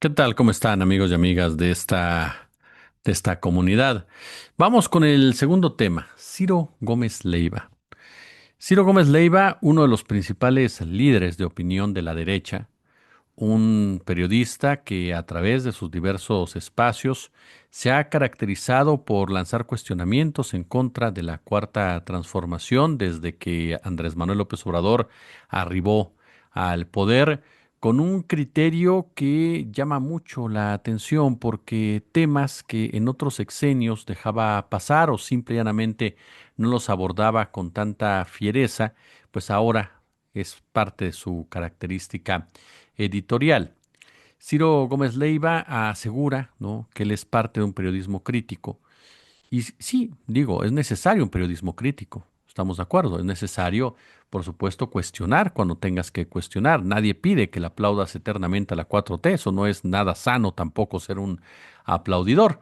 ¿Qué tal? ¿Cómo están, amigos y amigas de esta comunidad? Vamos con el segundo tema, Ciro Gómez Leiva. Ciro Gómez Leiva, uno de los principales líderes de opinión de la derecha, un periodista que a través de sus diversos espacios se ha caracterizado por lanzar cuestionamientos en contra de la cuarta transformación desde que Andrés Manuel López Obrador arribó al poder, con un criterio que llama mucho la atención porque temas que en otros sexenios dejaba pasar o simple y llanamente no los abordaba con tanta fiereza, pues ahora es parte de su característica editorial. Ciro Gómez Leiva asegura, ¿no?, que él es parte de un periodismo crítico. Y sí, digo, es necesario un periodismo crítico. Estamos de acuerdo. Es necesario, por supuesto, cuestionar cuando tengas que cuestionar. Nadie pide que le aplaudas eternamente a la 4T. Eso no es nada sano tampoco ser un aplaudidor.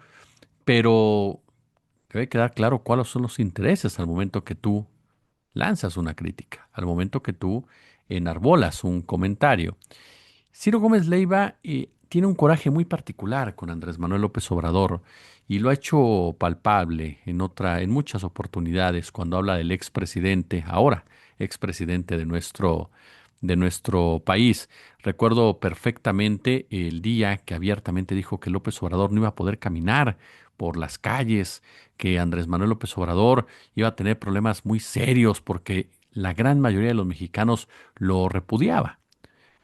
Pero debe quedar claro cuáles son los intereses al momento que tú lanzas una crítica, al momento que tú enarbolas un comentario. Ciro Gómez Leiva tiene un coraje muy particular con Andrés Manuel López Obrador y lo ha hecho palpable en muchas oportunidades cuando habla del expresidente, ahora expresidente de nuestro país. Recuerdo perfectamente el día que abiertamente dijo que López Obrador no iba a poder caminar por las calles, que Andrés Manuel López Obrador iba a tener problemas muy serios porque la gran mayoría de los mexicanos lo repudiaba.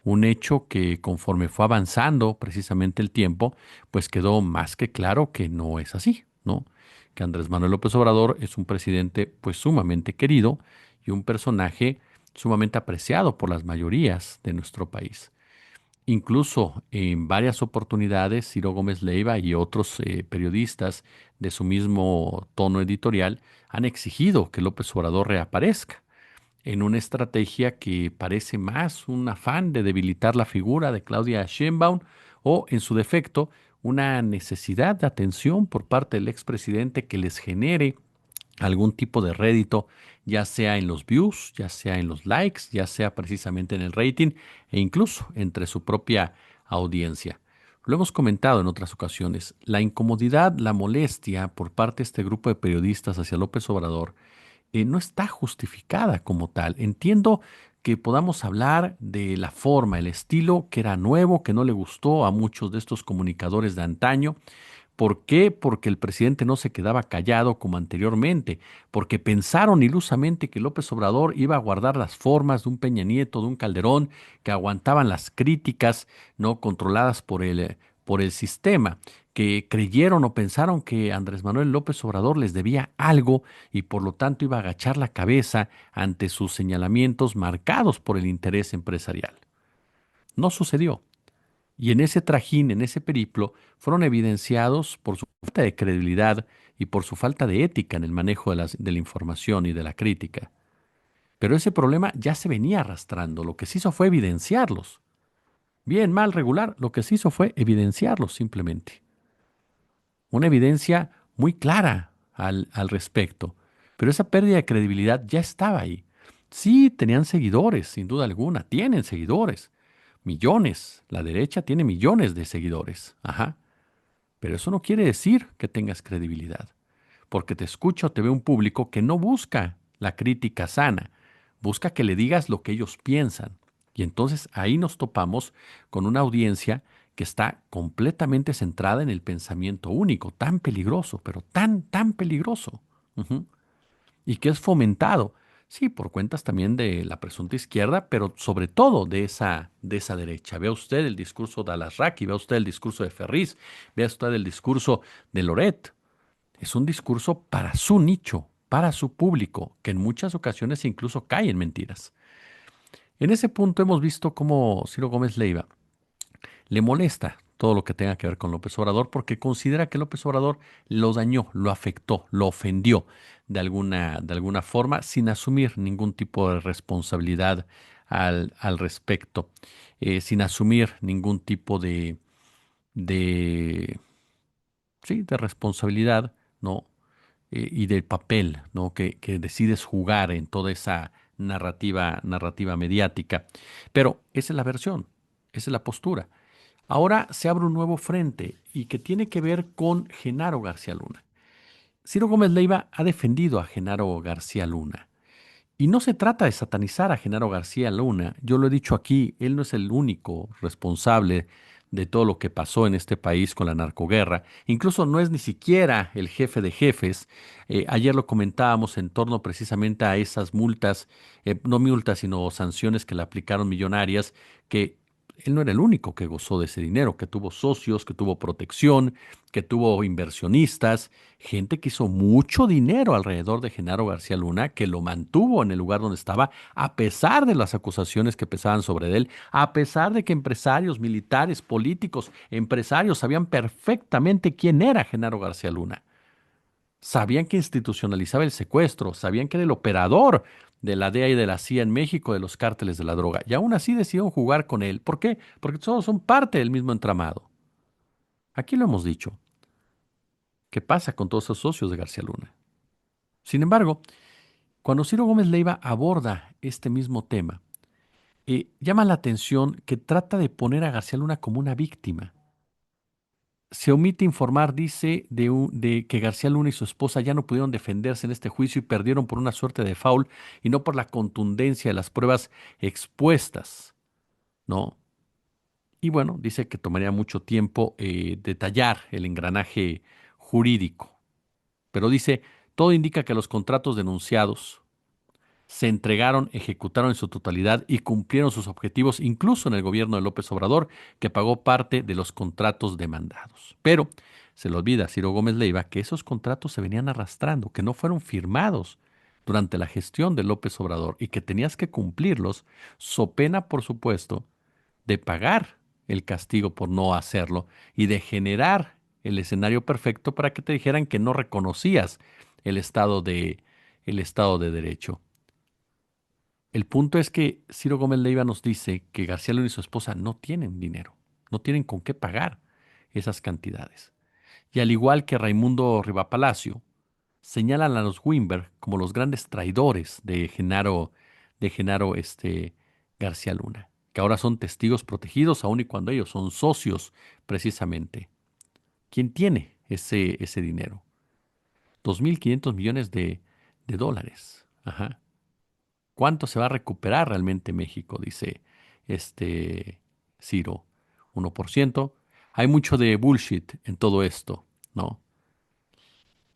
Un hecho que conforme fue avanzando precisamente el tiempo, pues quedó más que claro que no es así, ¿no? Que Andrés Manuel López Obrador es un presidente pues sumamente querido y un personaje sumamente apreciado por las mayorías de nuestro país. Incluso en varias oportunidades, Ciro Gómez Leiva y otros periodistas de su mismo tono editorial han exigido que López Obrador reaparezca en una estrategia que parece más un afán de debilitar la figura de Claudia Sheinbaum o, en su defecto, una necesidad de atención por parte del expresidente que les genere algún tipo de rédito, ya sea en los views, ya sea en los likes, ya sea precisamente en el rating e incluso entre su propia audiencia. Lo hemos comentado en otras ocasiones, la incomodidad, la molestia por parte de este grupo de periodistas hacia López Obrador no está justificada como tal. Entiendo que podamos hablar de la forma, el estilo que era nuevo, que no le gustó a muchos de estos comunicadores de antaño. ¿Por qué? Porque el presidente no se quedaba callado como anteriormente, porque pensaron ilusamente que López Obrador iba a guardar las formas de un Peña Nieto, de un Calderón, que aguantaban las críticas no controladas por el sistema, que creyeron o pensaron que Andrés Manuel López Obrador les debía algo y por lo tanto iba a agachar la cabeza ante sus señalamientos marcados por el interés empresarial. No sucedió. Y en ese trajín, en ese periplo, fueron evidenciados por su falta de credibilidad y por su falta de ética en el manejo de la información y de la crítica. Pero ese problema ya se venía arrastrando. Lo que se hizo fue evidenciarlos. Bien, mal, regular, lo que se hizo fue evidenciarlos simplemente. Una evidencia muy clara al respecto. Pero esa pérdida de credibilidad ya estaba ahí. Sí, tenían seguidores, sin duda alguna, tienen seguidores. Millones. La derecha tiene millones de seguidores. Ajá. Pero eso no quiere decir que tengas credibilidad, porque te escucha o te ve un público que no busca la crítica sana, busca que le digas lo que ellos piensan. Y entonces ahí nos topamos con una audiencia que está completamente centrada en el pensamiento único, tan peligroso, pero tan peligroso. Ujú. Y que es fomentado, sí, por cuentas también de la presunta izquierda, pero sobre todo de esa derecha. Vea usted el discurso de Alasraqui, vea usted el discurso de Ferriz, vea usted el discurso de Loret. Es un discurso para su nicho, para su público, que en muchas ocasiones incluso cae en mentiras. En ese punto hemos visto cómo Ciro Gómez Leiva le molesta todo lo que tenga que ver con López Obrador porque considera que López Obrador lo dañó, lo afectó, lo ofendió de alguna forma sin asumir ningún tipo de responsabilidad al respecto, sin asumir ningún tipo de, sí, de responsabilidad, ¿no? Y del papel, ¿no?, que decides jugar en toda esa narrativa mediática. Pero esa es la versión, esa es la postura. Ahora se abre un nuevo frente y que tiene que ver con Genaro García Luna. Ciro Gómez Leiva ha defendido a Genaro García Luna. Y no se trata de satanizar a Genaro García Luna. Yo lo he dicho aquí, él no es el único responsable de todo lo que pasó en este país con la narcoguerra. Incluso no es ni siquiera el jefe de jefes. Ayer lo comentábamos en torno precisamente a esas multas, no multas, sino sanciones que le aplicaron millonarias, que él no era el único que gozó de ese dinero, que tuvo socios, que tuvo protección, que tuvo inversionistas, gente que hizo mucho dinero alrededor de Genaro García Luna, que lo mantuvo en el lugar donde estaba, a pesar de las acusaciones que pesaban sobre él, a pesar de que empresarios, militares, políticos, empresarios sabían perfectamente quién era Genaro García Luna. Sabían que institucionalizaba el secuestro, sabían que era el operador de la DEA y de la CIA en México de los cárteles de la droga. Y aún así decidieron jugar con él. ¿Por qué? Porque todos son parte del mismo entramado. Aquí lo hemos dicho. ¿Qué pasa con todos esos socios de García Luna? Sin embargo, cuando Ciro Gómez Leiva aborda este mismo tema, llama la atención que trata de poner a García Luna como una víctima. Se omite informar, dice, de que García Luna y su esposa ya no pudieron defenderse en este juicio y perdieron por una suerte de foul y no por la contundencia de las pruebas expuestas, ¿no? Y bueno, dice que tomaría mucho tiempo detallar el engranaje jurídico, pero dice, todo indica que los contratos denunciados se entregaron, ejecutaron en su totalidad y cumplieron sus objetivos, incluso en el gobierno de López Obrador, que pagó parte de los contratos demandados. Pero se le olvida a Ciro Gómez Leiva que esos contratos se venían arrastrando, que no fueron firmados durante la gestión de López Obrador y que tenías que cumplirlos, so pena, por supuesto, de pagar el castigo por no hacerlo y de generar el escenario perfecto para que te dijeran que no reconocías el el Estado de Derecho. El punto es que Ciro Gómez Leiva nos dice que García Luna y su esposa no tienen dinero, no tienen con qué pagar esas cantidades. Y al igual que Raimundo Rivapalacio, señalan a los Weinberg como los grandes traidores de Genaro García Luna, que ahora son testigos protegidos aun y cuando ellos son socios precisamente. ¿Quién tiene ese dinero? 2.500 millones de dólares. Ajá. ¿Cuánto se va a recuperar realmente México? Dice este Ciro. 1%. Hay mucho de bullshit en todo esto, ¿no?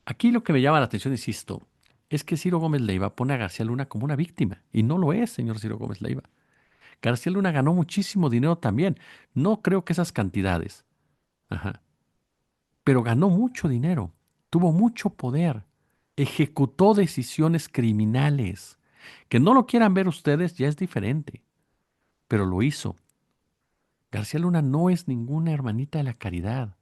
Aquí lo que me llama la atención, insisto, es que Ciro Gómez Leiva pone a García Luna como una víctima. Y no lo es, señor Ciro Gómez Leiva. García Luna ganó muchísimo dinero también. No creo que esas cantidades. Ajá. Pero ganó mucho dinero. Tuvo mucho poder. Ejecutó decisiones criminales. Que no lo quieran ver ustedes ya es diferente, pero lo hizo. García Luna no es ninguna hermanita de la caridad.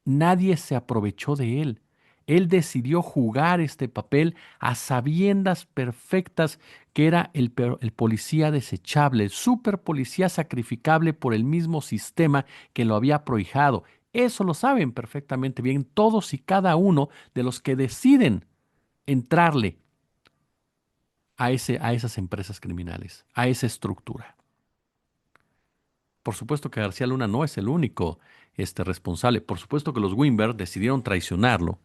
Nadie se aprovechó de él. Él decidió jugar este papel a sabiendas perfectas que era el policía desechable, el super policía sacrificable por el mismo sistema que lo había prohijado. Eso lo saben perfectamente bien todos y cada uno de los que deciden entrarle a esas empresas criminales, a esa estructura. Por supuesto que García Luna no es el único responsable. Por supuesto que los Weinberg decidieron traicionarlo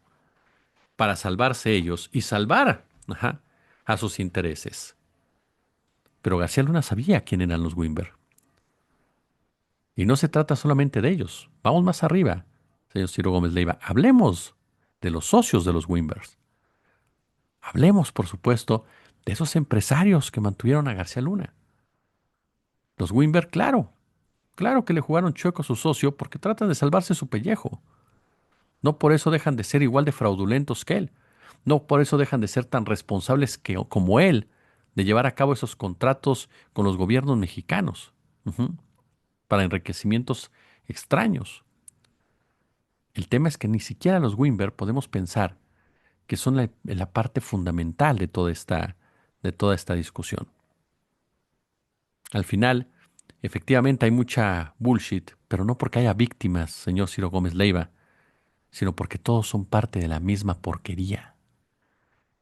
para salvarse ellos y salvar a sus intereses. Pero García Luna sabía quién eran los Weinberg. Y no se trata solamente de ellos. Vamos más arriba, señor Ciro Gómez Leiva. Hablemos de los socios de los Weinberg. Hablemos, por supuesto, de esos empresarios que mantuvieron a García Luna. Los Weinberg, claro, claro que le jugaron chueco a su socio porque tratan de salvarse su pellejo. No por eso dejan de ser igual de fraudulentos que él. No por eso dejan de ser tan responsables como él de llevar a cabo esos contratos con los gobiernos mexicanos, ujú, para enriquecimientos extraños. El tema es que ni siquiera los Weinberg podemos pensar que son la parte fundamental de toda esta discusión. Al final, efectivamente hay mucha bullshit, pero no porque haya víctimas, señor Ciro Gómez Leiva, sino porque todos son parte de la misma porquería.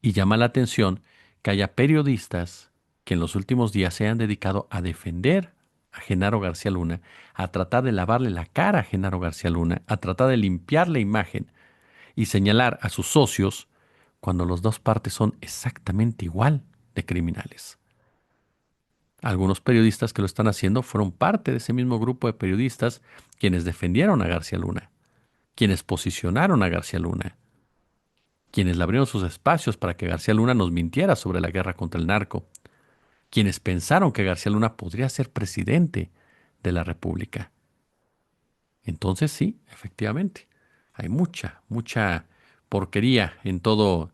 Y llama la atención que haya periodistas que en los últimos días se hayan dedicado a defender a Genaro García Luna, a tratar de lavarle la cara a Genaro García Luna, a tratar de limpiar la imagen y señalar a sus socios cuando las dos partes son exactamente igual de criminales. Algunos periodistas que lo están haciendo fueron parte de ese mismo grupo de periodistas quienes defendieron a García Luna, quienes posicionaron a García Luna, quienes le abrieron sus espacios para que García Luna nos mintiera sobre la guerra contra el narco, quienes pensaron que García Luna podría ser presidente de la República. Entonces sí, efectivamente, hay mucha porquería en todo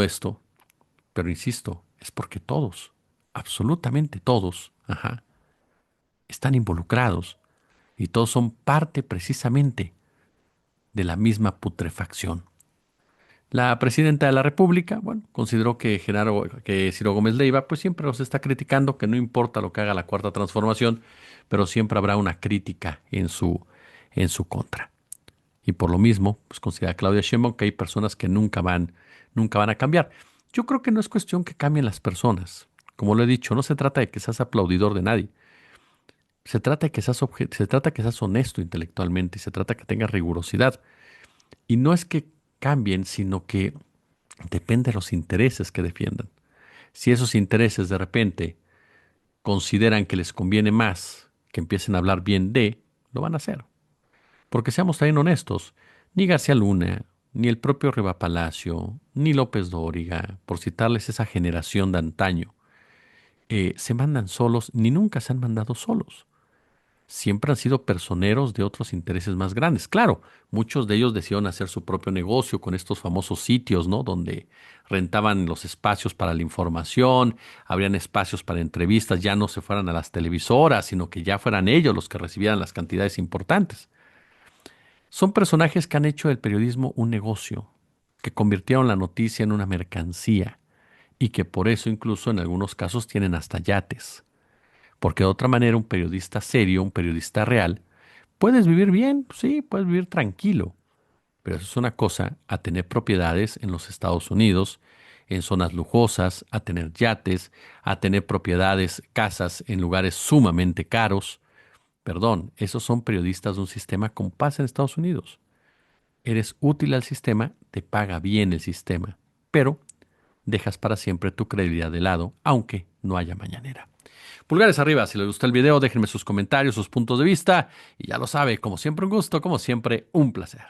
esto, pero insisto, es porque todos, absolutamente todos, ajá, están involucrados y todos son parte precisamente de la misma putrefacción. La presidenta de la República, bueno, consideró que Ciro Gómez Leiva, pues siempre los está criticando, que no importa lo que haga la Cuarta Transformación, pero siempre habrá una crítica en su contra. Y por lo mismo, pues considera Claudia Sheinbaum que hay personas que nunca van a cambiar. Yo creo que no es cuestión que cambien las personas. Como lo he dicho, no se trata de que seas aplaudidor de nadie. Se trata que seas honesto intelectualmente y se trata que tengas rigurosidad. Y no es que cambien, sino que depende de los intereses que defiendan. Si esos intereses de repente consideran que les conviene más que empiecen a hablar bien de, lo van a hacer. Porque seamos también honestos, ni García Luna, ni el propio Riva Palacio, ni López Dóriga, por citarles esa generación de antaño, se mandan solos, ni nunca se han mandado solos. Siempre han sido personeros de otros intereses más grandes. Claro, muchos de ellos decidieron hacer su propio negocio con estos famosos sitios, ¿no? Donde rentaban los espacios para la información, habrían espacios para entrevistas, ya no se fueran a las televisoras, sino que ya fueran ellos los que recibieran las cantidades importantes. Son personajes que han hecho del periodismo un negocio, que convirtieron la noticia en una mercancía y que por eso incluso en algunos casos tienen hasta yates. Porque de otra manera un periodista serio, un periodista real, puedes vivir bien, sí, puedes vivir tranquilo, pero eso es una cosa a tener propiedades en los Estados Unidos, en zonas lujosas, a tener yates, a tener propiedades, casas en lugares sumamente caros. Perdón, esos son periodistas de un sistema como pasa en Estados Unidos. Eres útil al sistema, te paga bien el sistema, pero dejas para siempre tu credibilidad de lado, aunque no haya mañanera. Pulgares arriba, si les gustó el video, déjenme sus comentarios, sus puntos de vista, y ya lo sabe, como siempre un gusto, como siempre un placer.